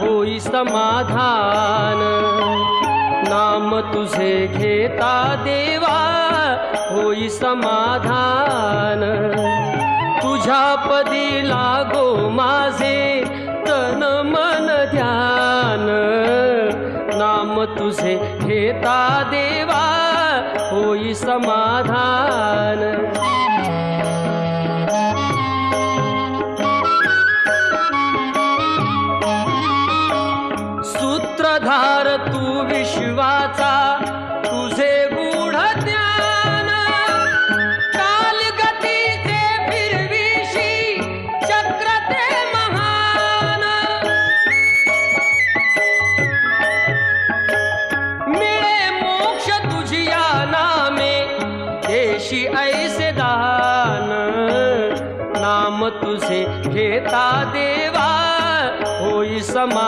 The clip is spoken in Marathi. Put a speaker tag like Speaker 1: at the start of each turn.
Speaker 1: होई समाधान। नाम तुझे घेता देवा होई समाधान। तुझ्या पदी लागो माझे तन मन ध्यान। नाम तुझे घेता देवा होई समाधान। सूत्रधार तू विश्वाचा तुझे गूढ ज्ञान। कालगतीचे फिरविशी चक्र ते महान। मिळे मोक्ष तुझिया नामे देशी ऐसे दान। नाम तुझे घेता देवा होई समाधान।